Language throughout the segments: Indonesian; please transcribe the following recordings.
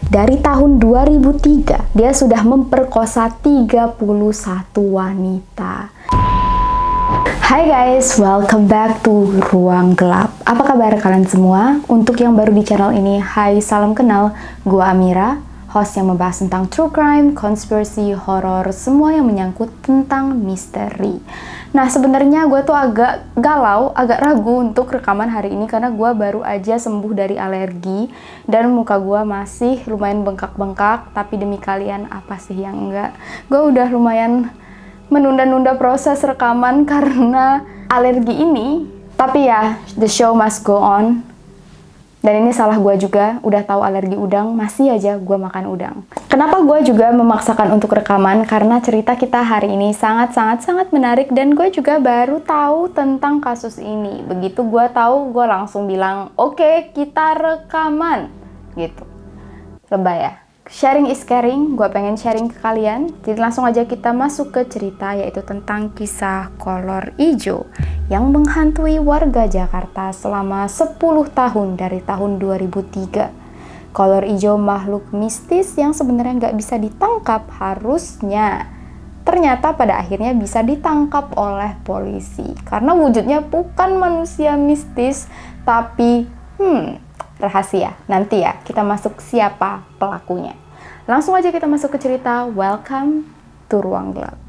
Dari tahun 2003, dia sudah memperkosa 31 wanita. Hai guys, welcome back to Ruang Gelap. Apa kabar kalian semua? Untuk yang baru di channel ini, hai, salam kenal. Gua Amira, host yang membahas tentang true crime, conspiracy, horror, semua yang menyangkut tentang misteri. Nah, sebenarnya gue tuh agak galau, agak ragu untuk rekaman hari ini karena gue baru aja sembuh dari alergi dan muka gue masih lumayan bengkak-bengkak. Tapi demi kalian, apa sih yang enggak? Gue udah lumayan menunda-nunda proses rekaman karena alergi ini. Tapi ya, the show must go on. Dan ini salah gue juga, udah tahu alergi udang, masih aja gue makan udang. Kenapa gue juga memaksakan untuk rekaman? Karena cerita kita hari ini sangat menarik dan gue juga baru tahu tentang kasus ini. Begitu gue tahu, gue langsung bilang, oke, kita rekaman. Gitu. Lebay ya? Sharing is caring, gue pengen sharing ke kalian. Jadi langsung aja kita masuk ke cerita, yaitu tentang kisah kolor ijo yang menghantui warga Jakarta selama 10 tahun dari tahun 2003. Kolor ijo makhluk mistis yang sebenarnya nggak bisa ditangkap harusnya. Ternyata pada akhirnya bisa ditangkap oleh polisi. Karena wujudnya bukan manusia mistis, tapi rahasia. Nanti ya, kita masuk siapa pelakunya. Langsung aja kita masuk ke cerita. Welcome to Ruang Gelap.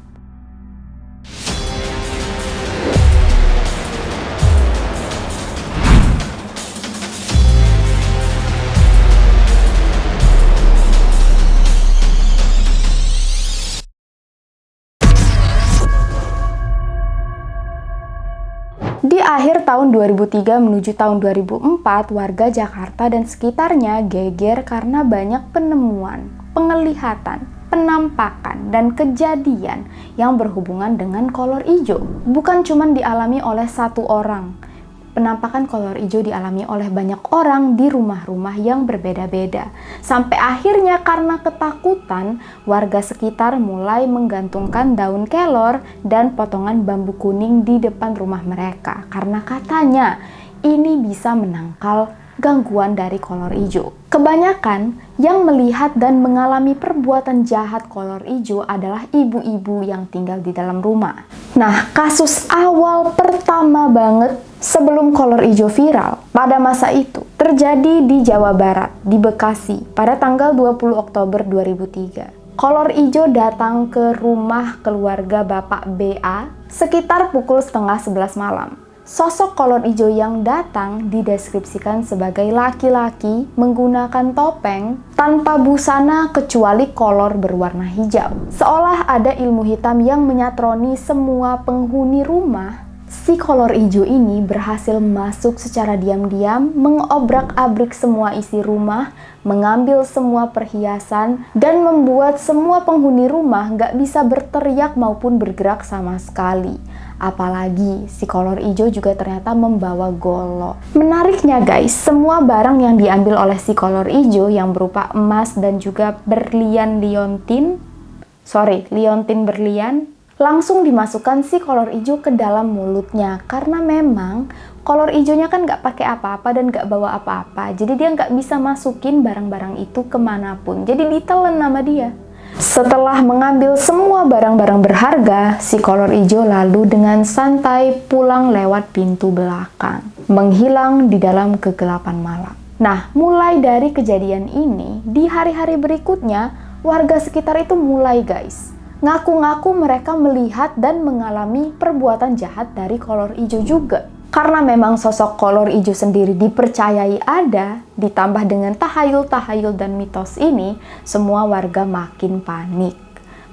Di akhir tahun 2003 menuju tahun 2004, warga Jakarta dan sekitarnya geger karena banyak penemuan, penglihatan, penampakan, dan kejadian yang berhubungan dengan kolor ijo. Bukan cuma dialami oleh satu orang. Penampakan kolor ijo dialami oleh banyak orang di rumah-rumah yang berbeda-beda. Sampai akhirnya karena ketakutan, warga sekitar mulai menggantungkan daun kelor dan potongan bambu kuning di depan rumah mereka. Karena katanya ini bisa menangkal gangguan dari kolor ijo. Kebanyakan yang melihat dan mengalami perbuatan jahat kolor ijo adalah ibu-ibu yang tinggal di dalam rumah. Nah, kasus awal pertama banget sebelum kolor ijo viral pada masa itu terjadi di Jawa Barat, di Bekasi, pada tanggal 20 Oktober 2003. Kolor ijo datang ke rumah keluarga Bapak BA sekitar pukul 10:30 malam. Sosok kolor ijo yang datang dideskripsikan sebagai laki-laki menggunakan topeng tanpa busana kecuali kolor berwarna hijau. Seolah ada ilmu hitam yang menyatroni semua penghuni rumah. Si kolor ijo ini berhasil masuk secara diam-diam, mengobrak-abrik semua isi rumah, mengambil semua perhiasan, dan membuat semua penghuni rumah nggak bisa berteriak maupun bergerak sama sekali. Apalagi si kolor ijo juga ternyata membawa golok. Menariknya guys, semua barang yang diambil oleh si kolor ijo yang berupa emas dan juga liontin berlian, langsung dimasukkan si kolor ijo ke dalam mulutnya. Karena memang kolor ijonya kan nggak pakai apa-apa dan nggak bawa apa-apa, jadi dia nggak bisa masukin barang-barang itu kemanapun, jadi ditelan sama dia. Setelah mengambil semua barang-barang berharga, si kolor ijo lalu dengan santai pulang lewat pintu belakang, menghilang di dalam kegelapan malam. Nah, mulai dari kejadian ini, di hari-hari berikutnya, warga sekitar itu mulai guys ngaku-ngaku mereka melihat dan mengalami perbuatan jahat dari kolor ijo juga. Karena memang sosok kolor ijo sendiri dipercayai ada, ditambah dengan tahayul-tahayul dan mitos ini, semua warga makin panik.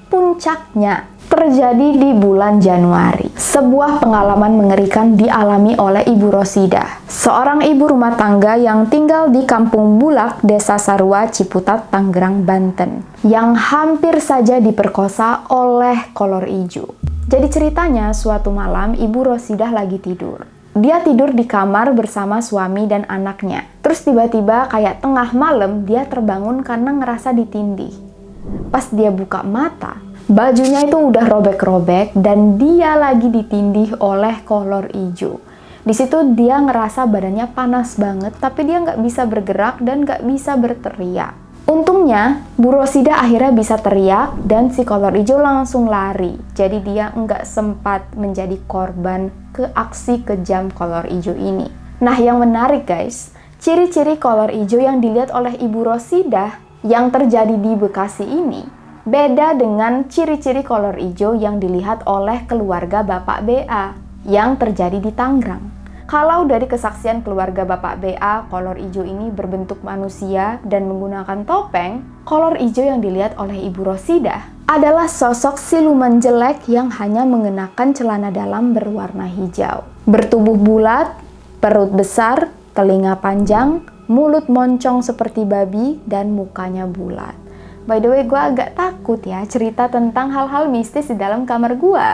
Puncaknya terjadi di bulan Januari. Sebuah pengalaman mengerikan dialami oleh Ibu Rosidah, seorang ibu rumah tangga yang tinggal di Kampung Bulak, Desa Sarua, Ciputat, Tangerang, Banten, yang hampir saja diperkosa oleh kolor ijo. Jadi ceritanya, suatu malam Ibu Rosidah lagi tidur. Dia tidur di kamar bersama suami dan anaknya. Terus tiba-tiba kayak tengah malam dia terbangun karena ngerasa ditindih. Pas dia buka mata, bajunya itu udah robek-robek dan dia lagi ditindih oleh kolor ijo. Di situ dia ngerasa badannya panas banget, tapi dia nggak bisa bergerak dan nggak bisa berteriak. Untungnya, Bu Rosida akhirnya bisa teriak dan si kolor hijau langsung lari. Jadi dia nggak sempat menjadi korban ke aksi kejam kolor hijau ini. Nah, yang menarik guys, ciri-ciri kolor hijau yang dilihat oleh Ibu Rosida yang terjadi di Bekasi ini beda dengan ciri-ciri kolor hijau yang dilihat oleh keluarga Bapak BA yang terjadi di Tangerang. Kalau dari kesaksian keluarga Bapak BA, kolor hijau ini berbentuk manusia dan menggunakan topeng, kolor hijau yang dilihat oleh Ibu Rosida adalah sosok siluman jelek yang hanya mengenakan celana dalam berwarna hijau. Bertubuh bulat, perut besar, telinga panjang, mulut moncong seperti babi, dan mukanya bulat. By the way, gue agak takut ya cerita tentang hal-hal mistis di dalam kamar gue.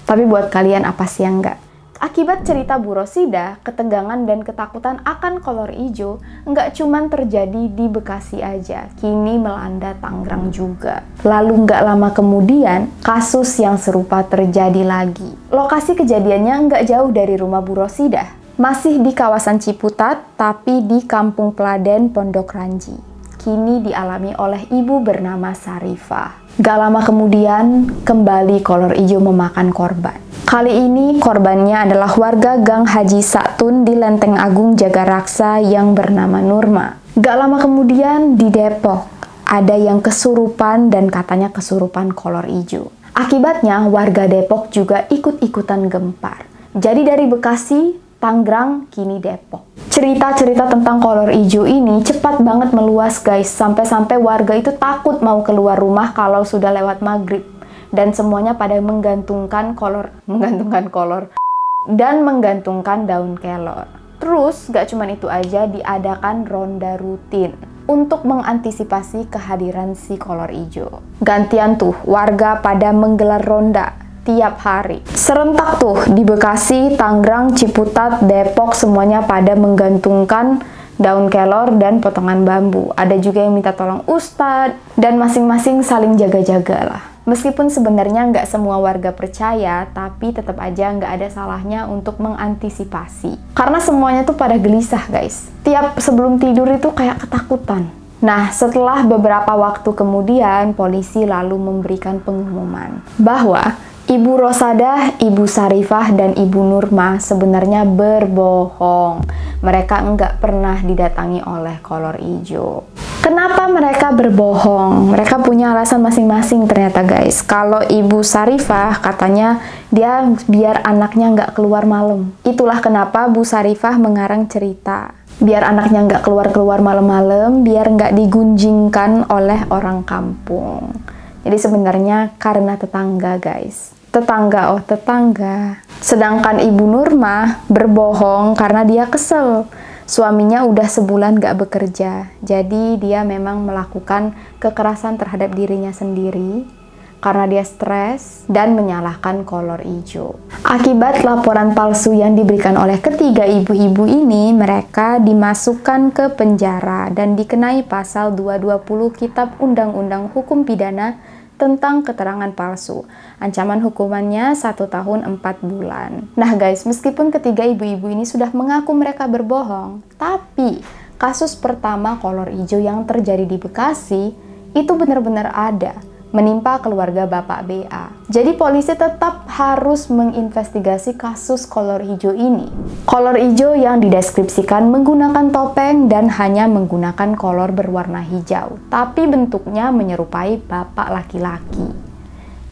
Tapi buat kalian apa sih yang enggak? Akibat cerita Bu Rosida, ketegangan dan ketakutan akan kolor hijau nggak cuman terjadi di Bekasi aja, kini melanda Tangerang juga. Lalu nggak lama kemudian, kasus yang serupa terjadi lagi. Lokasi kejadiannya nggak jauh dari rumah Bu Rosida, masih di kawasan Ciputat, tapi di Kampung Peladen, Pondok Ranji. Kini dialami oleh ibu bernama Sarifah. Gak lama kemudian, kembali kolor hijau memakan korban. Kali ini korbannya adalah warga Gang Haji Saktun di Lenteng Agung Jagaraksa yang bernama Nurma. Gak lama kemudian di Depok, ada yang kesurupan dan katanya kesurupan kolor hijau. Akibatnya warga Depok juga ikut-ikutan gempar. Jadi dari Bekasi, Tangerang, kini Depok. Cerita-cerita tentang kolor hijau ini cepat banget meluas guys, sampai-sampai warga itu takut mau keluar rumah kalau sudah lewat maghrib. Dan semuanya pada menggantungkan kolor dan menggantungkan daun kelor. Terus gak cuma itu aja, diadakan ronda rutin untuk mengantisipasi kehadiran si kolor hijau. Gantian tuh warga pada menggelar ronda tiap hari. Serentak tuh di Bekasi, Tangerang, Ciputat, Depok, semuanya pada menggantungkan daun kelor dan potongan bambu. Ada juga yang minta tolong ustadz, dan masing-masing saling jaga-jaga lah. Meskipun sebenarnya nggak semua warga percaya, tapi tetap aja nggak ada salahnya untuk mengantisipasi. Karena semuanya tuh pada gelisah guys. Tiap sebelum tidur itu kayak ketakutan. Nah, setelah beberapa waktu kemudian, polisi lalu memberikan pengumuman bahwa Ibu Rosada, Ibu Sarifah, dan Ibu Nurma sebenarnya berbohong. Mereka nggak pernah didatangi oleh kolor hijau. Kenapa mereka berbohong? Mereka punya alasan masing-masing ternyata guys. Kalau Ibu Sarifah katanya dia biar anaknya nggak keluar malam. Itulah kenapa Bu Sarifah mengarang cerita. Biar anaknya nggak keluar-keluar malam-malam, biar nggak digunjingkan oleh orang kampung. Jadi sebenarnya karena tetangga guys. Tetangga. Sedangkan Ibu Nurma berbohong karena dia kesel. Suaminya udah sebulan gak bekerja, jadi dia memang melakukan kekerasan terhadap dirinya sendiri karena dia stres dan menyalahkan kolor hijau. Akibat laporan palsu yang diberikan oleh ketiga ibu-ibu ini, mereka dimasukkan ke penjara dan dikenai pasal 220 Kitab Undang-Undang Hukum Pidana tentang keterangan palsu. Ancaman hukumannya 1 tahun 4 bulan. Nah guys, meskipun ketiga ibu-ibu ini sudah mengaku mereka berbohong, tapi kasus pertama kolor hijau yang terjadi di Bekasi itu benar-benar ada, menimpa keluarga Bapak BA. Jadi polisi tetap harus menginvestigasi kasus kolor hijau ini. Kolor hijau yang dideskripsikan menggunakan topeng dan hanya menggunakan kolor berwarna hijau, tapi bentuknya menyerupai bapak laki-laki.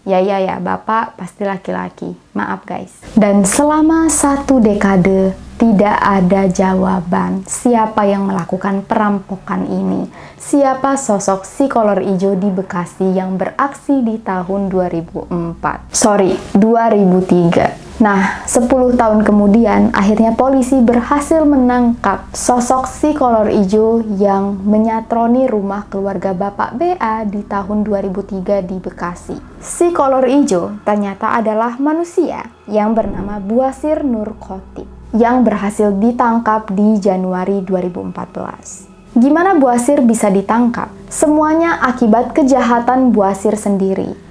Ya, bapak pasti laki-laki. Maaf guys. Dan selama 1 dekade tidak ada jawaban siapa yang melakukan perampokan ini. Siapa sosok si kolor hijau di Bekasi yang beraksi di tahun 2003. Nah, 10 tahun kemudian akhirnya polisi berhasil menangkap sosok si kolor hijau yang menyatroni rumah keluarga Bapak BA di tahun 2003 di Bekasi. Si kolor hijau ternyata adalah manusia yang bernama Buasir Nur Khotib yang berhasil ditangkap di Januari 2014. Gimana Buasir bisa ditangkap? Semuanya akibat kejahatan Buasir sendiri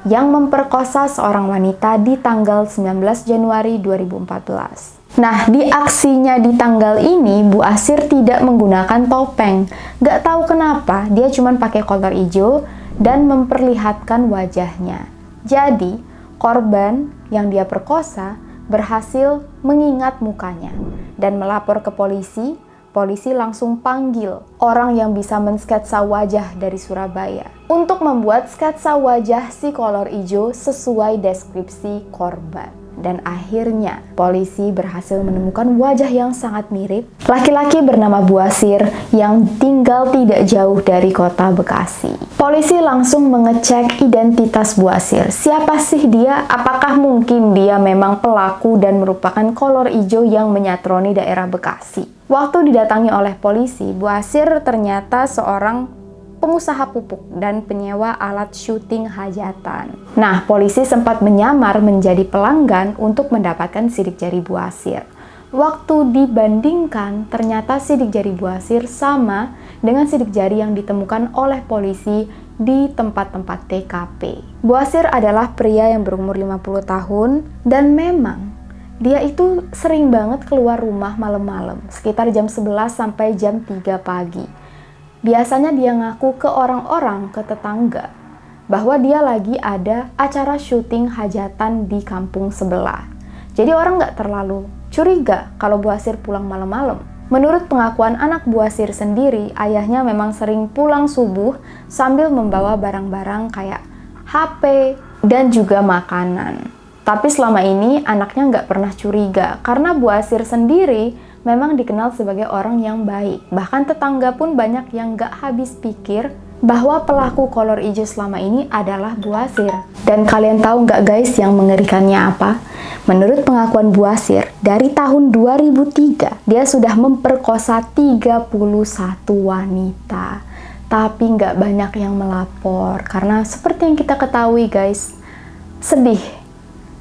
yang memperkosa seorang wanita di tanggal 19 Januari 2014. Nah, di aksinya di tanggal ini, Bu Asir tidak menggunakan topeng. Gak tahu kenapa, dia cuma pakai kolor hijau dan memperlihatkan wajahnya. Jadi, korban yang dia perkosa berhasil mengingat mukanya dan melapor ke polisi. Polisi langsung panggil orang yang bisa mensketsa wajah dari Surabaya untuk membuat sketsa wajah si kolor hijau sesuai deskripsi korban. Dan akhirnya polisi berhasil menemukan wajah yang sangat mirip laki-laki bernama Bu Asir yang tinggal tidak jauh dari kota Bekasi. Polisi langsung mengecek identitas Bu Asir. Siapa sih dia? Apakah mungkin dia memang pelaku dan merupakan kolor hijau yang menyatroni daerah Bekasi? Waktu didatangi oleh polisi, Bu Asir ternyata seorang pengusaha pupuk dan penyewa alat syuting hajatan. Nah, polisi sempat menyamar menjadi pelanggan untuk mendapatkan sidik jari Bu Asir. Waktu dibandingkan, ternyata sidik jari Bu Asir sama dengan sidik jari yang ditemukan oleh polisi di tempat-tempat TKP. Bu Asir adalah pria yang berumur 50 tahun dan memang dia itu sering banget keluar rumah malam-malam, sekitar jam 11 sampai jam 3 pagi. Biasanya dia ngaku ke orang-orang, ke tetangga, bahwa dia lagi ada acara syuting hajatan di kampung sebelah. Jadi orang nggak terlalu curiga kalau Bu Asir pulang malam-malam. Menurut pengakuan anak Bu Asir sendiri, ayahnya memang sering pulang subuh sambil membawa barang-barang kayak HP dan juga makanan. Tapi selama ini anaknya nggak pernah curiga karena Bu Asir sendiri memang dikenal sebagai orang yang baik. Bahkan tetangga pun banyak yang gak habis pikir bahwa pelaku kolor hijau selama ini adalah Bu Asir. Dan kalian tahu gak guys yang mengerikannya apa? Menurut pengakuan Bu Asir, dari tahun 2003 dia sudah memperkosa 31 wanita. Tapi gak banyak yang melapor karena seperti yang kita ketahui guys, sedih.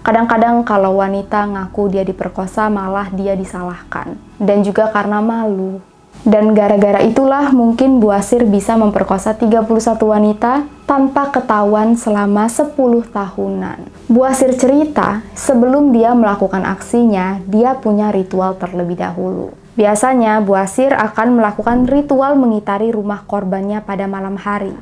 Kadang-kadang kalau wanita ngaku dia diperkosa malah dia disalahkan. Dan juga karena malu. Dan gara-gara itulah mungkin Bu Asir bisa memperkosa 31 wanita tanpa ketahuan selama 10 tahunan. Bu Asir cerita, sebelum dia melakukan aksinya, dia punya ritual terlebih dahulu. Biasanya Bu Asir akan melakukan ritual mengitari rumah korbannya pada malam hari.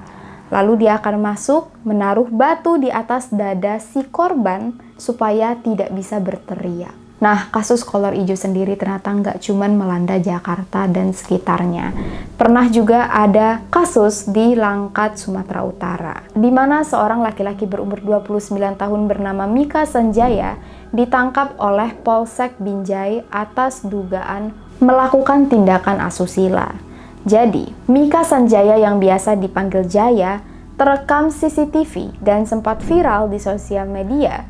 Lalu dia akan masuk, menaruh batu di atas dada si korban supaya tidak bisa berteriak. Nah, kasus kolor hijau sendiri ternyata nggak cuman melanda Jakarta dan sekitarnya. Pernah juga ada kasus di Langkat, Sumatera Utara, di mana seorang laki-laki berumur 29 tahun bernama Mika Sanjaya ditangkap oleh Polsek Binjai atas dugaan melakukan tindakan asusila. Jadi, Mika Sanjaya yang biasa dipanggil Jaya terekam CCTV dan sempat viral di sosial media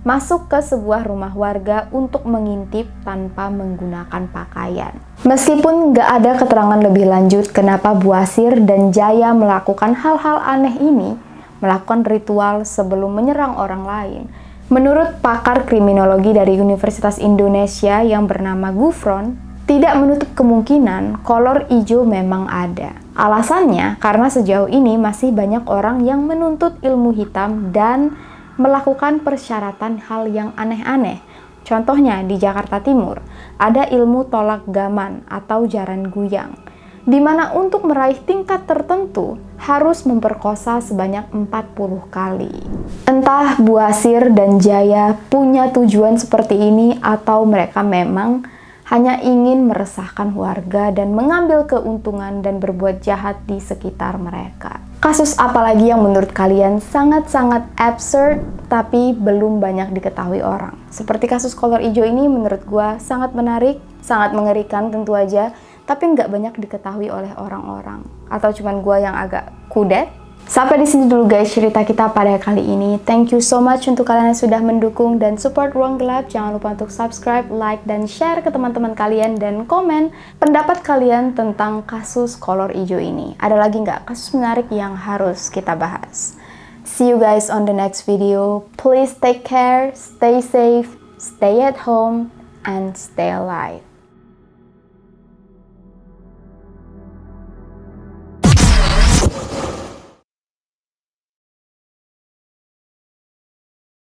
masuk ke sebuah rumah warga untuk mengintip tanpa menggunakan pakaian. Meskipun nggak ada keterangan lebih lanjut kenapa Bu Asir dan Jaya melakukan hal-hal aneh ini, melakukan ritual sebelum menyerang orang lain. Menurut pakar kriminologi dari Universitas Indonesia yang bernama Gufron, tidak menutup kemungkinan kolor hijau memang ada. Alasannya karena sejauh ini masih banyak orang yang menuntut ilmu hitam dan melakukan persyaratan hal yang aneh-aneh. Contohnya di Jakarta Timur, ada ilmu tolak gaman atau jaran guyang, di mana untuk meraih tingkat tertentu harus memperkosa sebanyak 40 kali. Entah Bu Asir dan Jaya punya tujuan seperti ini atau mereka memang hanya ingin meresahkan warga dan mengambil keuntungan dan berbuat jahat di sekitar mereka. Kasus apa lagi yang menurut kalian sangat-sangat absurd tapi belum banyak diketahui orang? Seperti kasus kolor hijau ini menurut gua sangat menarik, sangat mengerikan tentu aja, tapi nggak banyak diketahui oleh orang-orang. Atau cuman gua yang agak kudet? Sampai di sini dulu guys cerita kita pada kali ini. Thank you so much untuk kalian yang sudah mendukung dan support Ruang Gelap. Jangan lupa untuk subscribe, like, dan share ke teman-teman kalian dan komen pendapat kalian tentang kasus kolor hijau ini. Ada lagi nggak kasus menarik yang harus kita bahas? See you guys on the next video. Please take care, stay safe, stay at home, and stay alive.